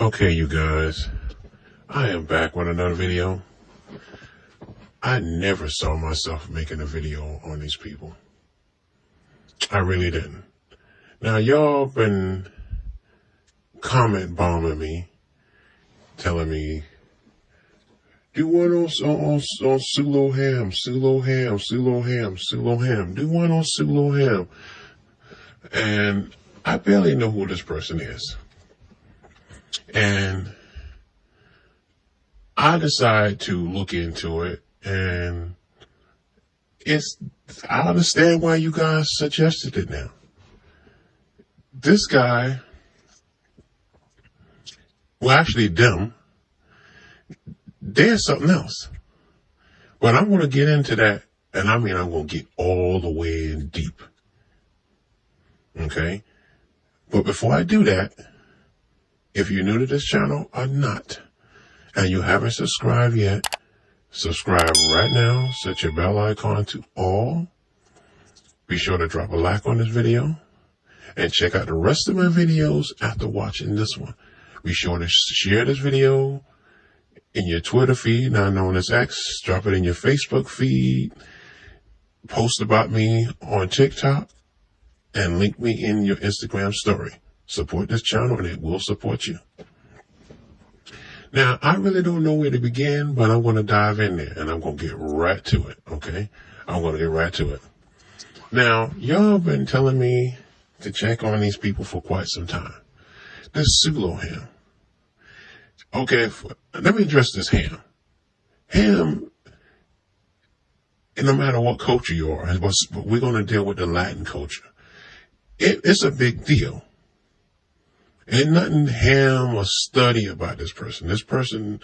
Okay, you guys, I am back with another video. I never saw myself making a video on these people. I really didn't. Now, y'all been comment bombing me, telling me, do one on SueloHam, do one on SueloHam. And I barely know who this person is. And I decided to look into it, and I understand why you guys suggested it now. This guy, well, actually them, there's something else. But I'm going to get into that, and I'm going to get all the way in deep. Okay? But before I do that, if you're new to this channel or not, and you haven't subscribed yet, subscribe right now. Set your bell icon to all. Be sure to drop a like on this video. And check out the rest of my videos after watching this one. Be sure to share this video in your Twitter feed, now known as X. Drop it in your Facebook feed. Post about me on TikTok. And link me in your Instagram story. Support this channel and it will support you. Now, I really don't know where to begin, but I'm going to dive in there and I'm going to get right to it, okay? I'm going to get right to it. Now, y'all been telling me to check on these people for quite some time. This SueloHam. Okay, let me address this Ham. Ham, no matter what culture you are, we're going to deal with the Latin culture. It's a big deal. Ain't nothing ham or study about this person. This person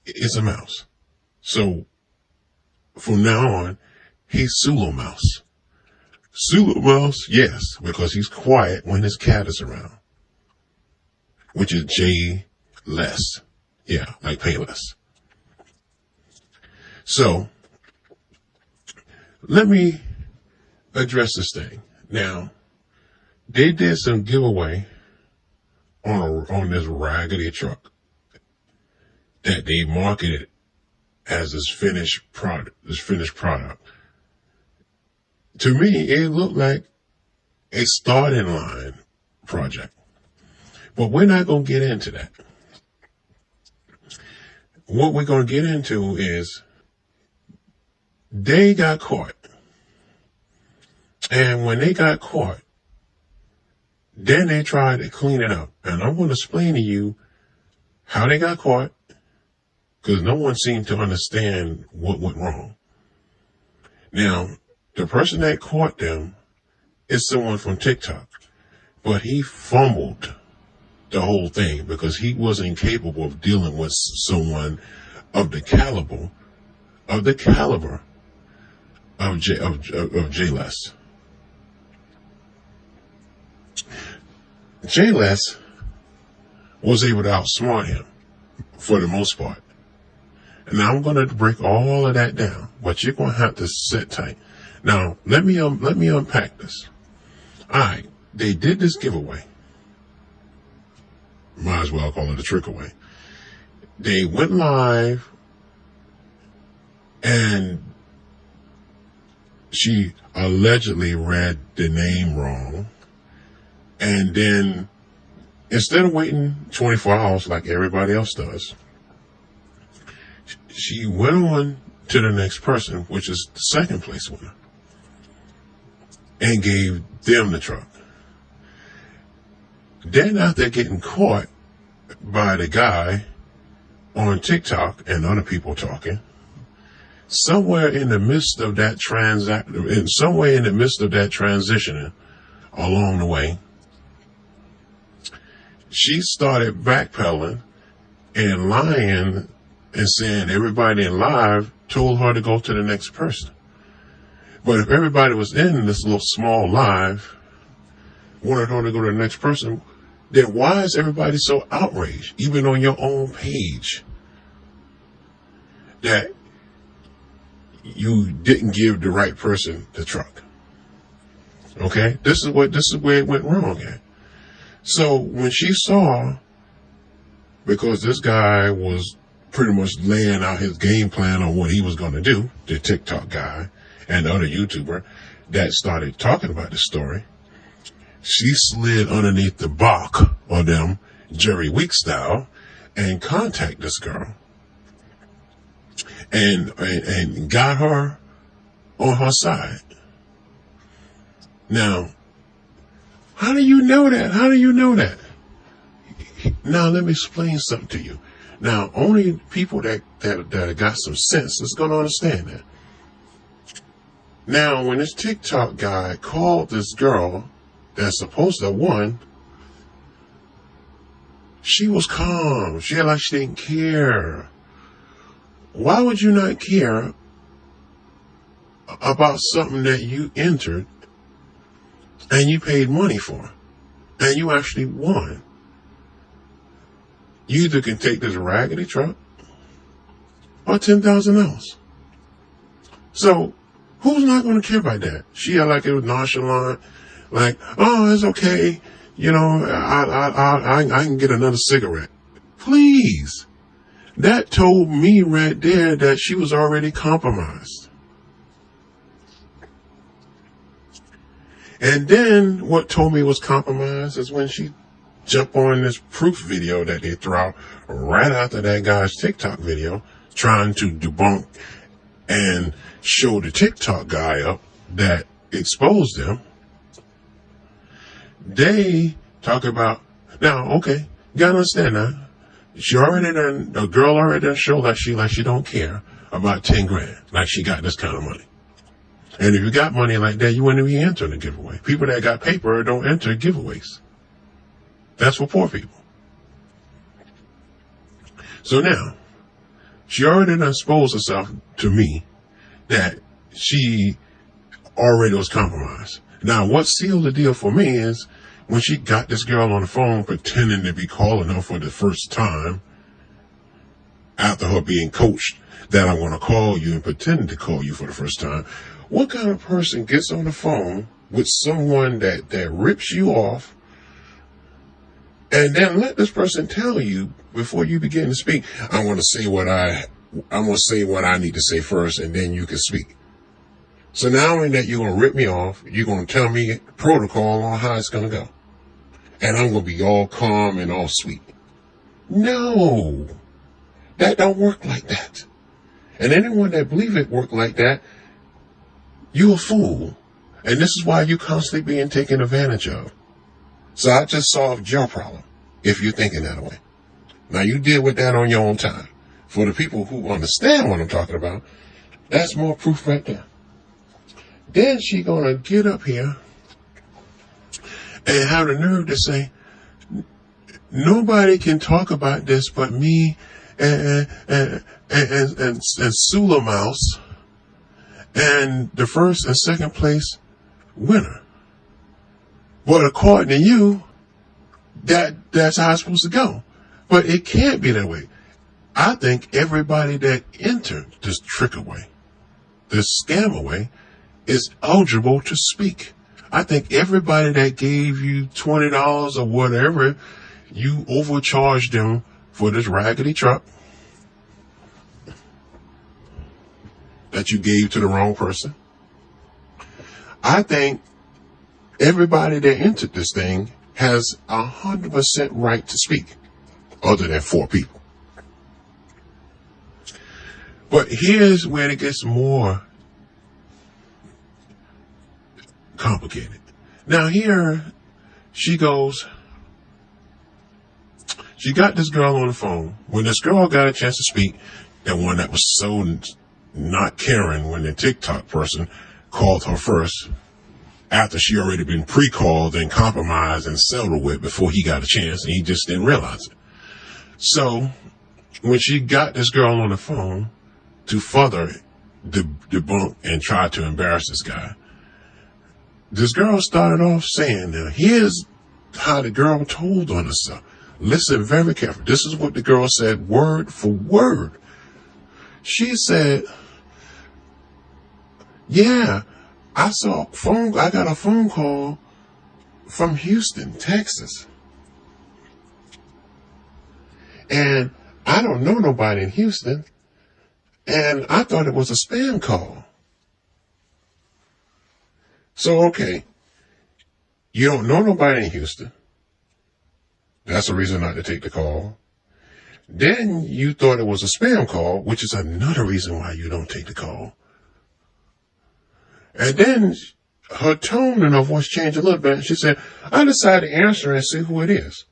is a mouse. So from now on, he's SueloMouse. SueloMouse, yes, because he's quiet when his cat is around, which is J less. Yeah, like pay less. So let me address this thing. Now, they did some giveaway on this raggedy truck that they marketed as this finished product. To me, it looked like a starting line project. But we're not going to get into that. What we're going to get into is they got caught. And when they got caught, then they tried to clean it up. And I'm going to explain to you how they got caught, because no one seemed to understand what went wrong. Now, the person that caught them is someone from TikTok, but he fumbled the whole thing because he wasn't capable of dealing with someone of the caliber of J-Less. J-Less was able to outsmart him for the most part. And now I'm going to break all of that down, but you're going to have to sit tight. Now, let me unpack this. All right, they did this giveaway. Might as well call it a trick away. They went live, and she allegedly read the name wrong. And then, instead of waiting 24 hours like everybody else does, she went on to the next person, which is the second place winner, and gave them the truck. Then after getting caught by the guy on TikTok and other people talking, somewhere in the midst of that transitioning along the way, she started backpedaling and lying and saying everybody in live told her to go to the next person. But if everybody was in this little small live, wanted her to go to the next person, then why is everybody so outraged, even on your own page, that you didn't give the right person the truck? Okay, this is where it went wrong at. So when she saw because this guy was pretty much laying out his game plan on what he was going to do, the TikTok guy and the other YouTuber that started talking about the story. She slid underneath the bark of them, jerrytweek style, and contact this girl and got her on her side. Now, how do you know that? How do you know that? Now, let me explain something to you. Now, only people that got some sense is going to understand that. Now, when this TikTok guy called this girl that's supposed to have won, she was calm. She had like she didn't care. Why would you not care about something that you entered and you paid money for and you actually won? You either can take this raggedy truck or $10,000. So who's not going to care about that? She had like it was nonchalant, like, oh, it's okay. You know, I can get another cigarette. Please. That told me right there that she was already compromised. And then what told me was compromised is when she jumped on this proof video that they threw out right after that guy's TikTok video, trying to debunk and show the TikTok guy up that exposed them. They talk about, now, okay, you gotta understand that. The girl already done showed like she don't care about 10 grand, like she got this kind of money. And if you got money like that, you wouldn't even enter the giveaway. People that got paper don't enter giveaways. That's for poor people. So now, she already done exposed herself to me that she already was compromised. Now, what sealed the deal for me is when she got this girl on the phone pretending to be calling her for the first time after her being coached that I'm going to call you and pretending to call you for the first time. What kind of person gets on the phone with someone that rips you off and then let this person tell you before you begin to speak, I'm going to say what I need to say first and then you can speak. So not only that you're going to rip me off, you're going to tell me protocol on how it's going to go. And I'm going to be all calm and all sweet. No, that don't work like that. And anyone that believe it work like that, you're a fool. And this is why you constantly being taken advantage of. So I just solved your problem, if you're thinking that way. Now you deal with that on your own time. For the people who understand what I'm talking about, that's more proof right there. Then she gonna get up here and have the nerve to say, nobody can talk about this but me and SueloMob and the first and second place winner. But according to you, that's how it's supposed to go. But it can't be that way. I think everybody that entered this trick away, this scam away, is eligible to speak. I think everybody that gave you $20 or whatever, you overcharged them for this raggedy truck that you gave to the wrong person. I think everybody that entered this thing has 100% right to speak, other than 4 people. But here's where it gets more complicated. Now here she goes, she got this girl on the phone. When this girl got a chance to speak, the one that was so not caring when the TikTok person called her first, after she already been pre-called and compromised and settled with before he got a chance, and he just didn't realize it. So when she got this girl on the phone to further debunk and try to embarrass this guy, this girl started off saying, now here's how the girl told on herself. Listen very carefully. This is what the girl said word for word. She said, yeah, I got a phone call from Houston, Texas. And I don't know nobody in Houston. And I thought it was a spam call. So, okay, you don't know nobody in Houston. That's a reason not to take the call. Then you thought it was a spam call, which is another reason why you don't take the call. And then her tone and her voice changed a little bit. And she said, I decided to answer and see who it is.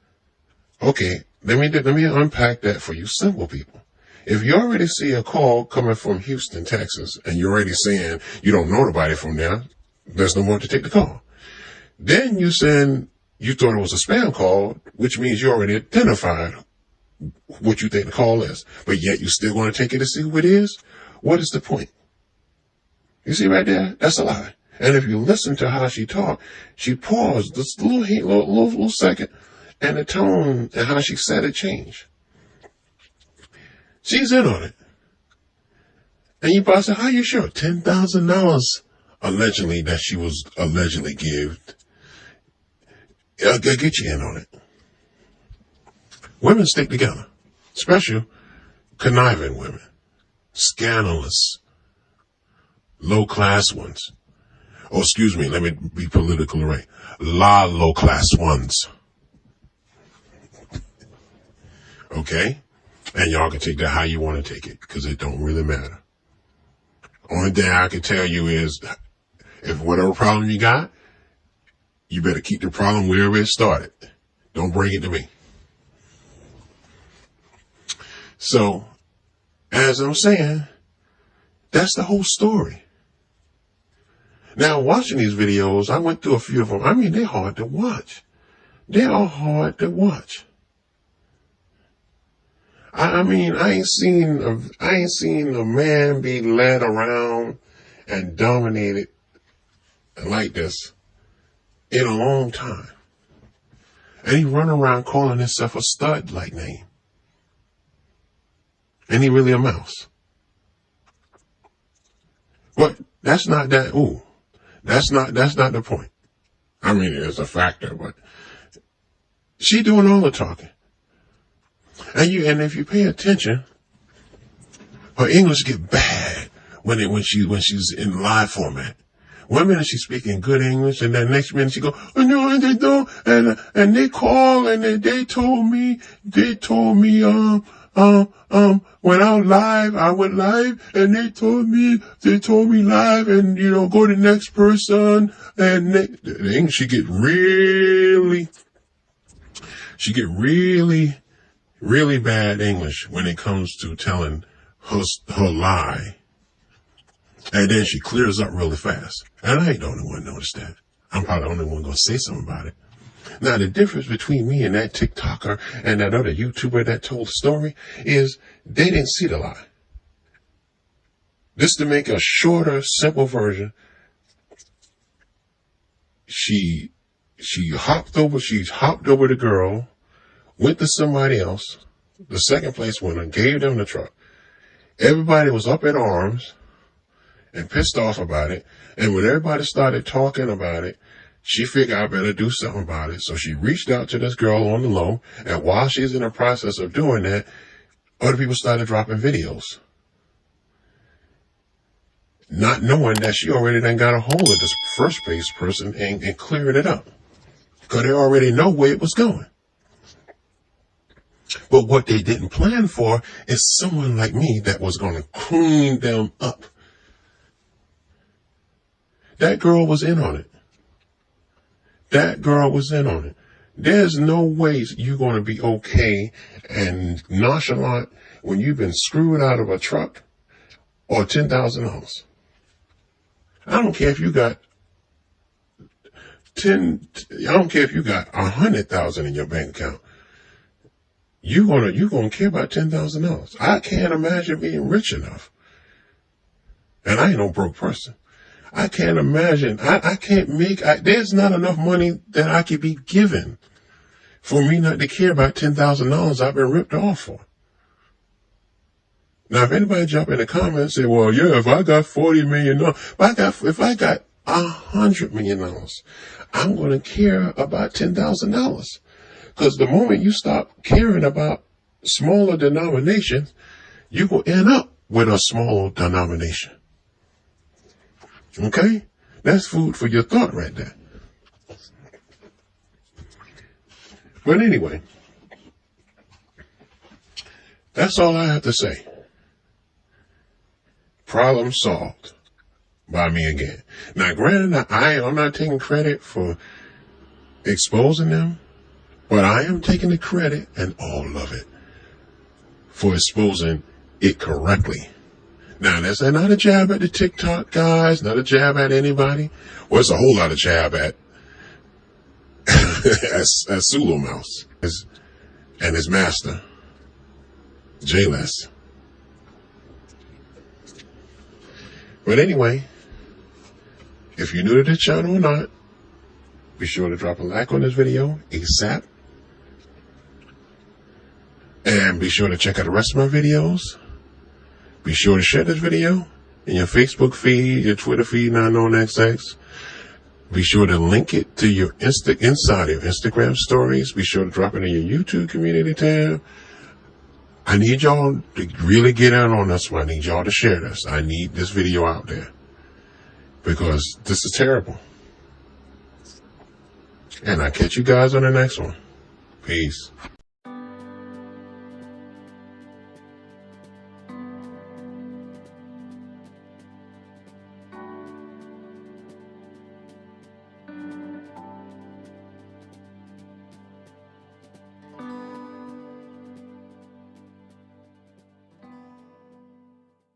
Okay, let me unpack that for you simple people. If you already see a call coming from Houston, Texas, and you're already saying you don't know nobody from there, there's no more to take the call. Then you said you thought it was a spam call, which means you already identified what you think the call is, but yet you still want to take it to see who it is. What is the point? You see right there? That's a lie. And if you listen to how she talked, she paused just a little second, and the tone and how she said it changed. She's in on it. And you probably said, how you sure? $10,000 allegedly that she was allegedly given. I'll get you in on it. Women stick together, especially conniving women, scandalous, low-class ones. Oh, excuse me, let me be politically right. Low-class ones. Okay? And y'all can take that how you want to take it, because it don't really matter. Only thing I can tell you is, if whatever problem you got, you better keep the problem wherever it started. Don't bring it to me. So, as I'm saying, that's the whole story. Now, watching these videos, I went through a few of them. I mean, they're hard to watch. They are hard to watch. I mean, I ain't seen a man be led around and dominated like this in a long time. And he run around calling himself a stud-like name. And he really a mouse. But that's not that, that's not the point. I mean, it's a factor, but she doing all the talking. And if you pay attention, her English get bad when she's in live format. One minute she's speaking good English, and then next minute she go, oh no, and they don't, and they call and they told me, when I went live, and they told me live, and go to the next person, and the English she get really bad English when it comes to telling her lie. And then she clears up really fast. And I ain't the only one noticed that. I'm probably the only one going to say something about it. Now, the difference between me and that TikToker and that other YouTuber that told the story is they didn't see the lie. Just to make a shorter, simple version, she hopped over the girl, went to somebody else, the second place winner, gave them the truck. Everybody was up in arms and pissed off about it. And when everybody started talking about it, she figured I better do something about it. So she reached out to this girl on the low. And while she's in the process of doing that, other people started dropping videos, not knowing that she already then got a hold of this first base person and cleared it up, because they already know where it was going. But what they didn't plan for is someone like me that was going to clean them up. That girl was in on it. There's no way you're going to be okay and nonchalant when you've been screwed out of a truck or $10,000. I don't care if you got $100,000 in your bank account. You're gonna care about $10,000. I can't imagine being rich enough. And I ain't no broke person. I can't imagine. There's not enough money that I could be given for me not to care about $10,000 I've been ripped off for. Now, if anybody jump in the comments and say, well, yeah, if I got $40 million, if I got $100 million, I'm going to care about $10,000. Because the moment you stop caring about smaller denominations, you will end up with a smaller denomination. Okay? That's food for your thought right there. But anyway, that's all I have to say. Problem solved by me again. Now, granted, I'm not taking credit for exposing them, but I am taking the credit and all of it for exposing it correctly. Now, that's not a jab at the TikTok guys, not a jab at anybody. Well, it's a whole lot of jab at SueloHam and his master, J-Less. But anyway, if you're new to this channel or not, be sure to drop a like on this video ASAP. And be sure to check out the rest of my videos. Be sure to share this video in your Facebook feed, your Twitter feed, not known XX. Be sure to link it to your inside of your Instagram stories. Be sure to drop it in your YouTube community tab. I need y'all to really get in on this one. I need y'all to share this. I need this video out there because this is terrible. And I'll catch you guys on the next one. Peace.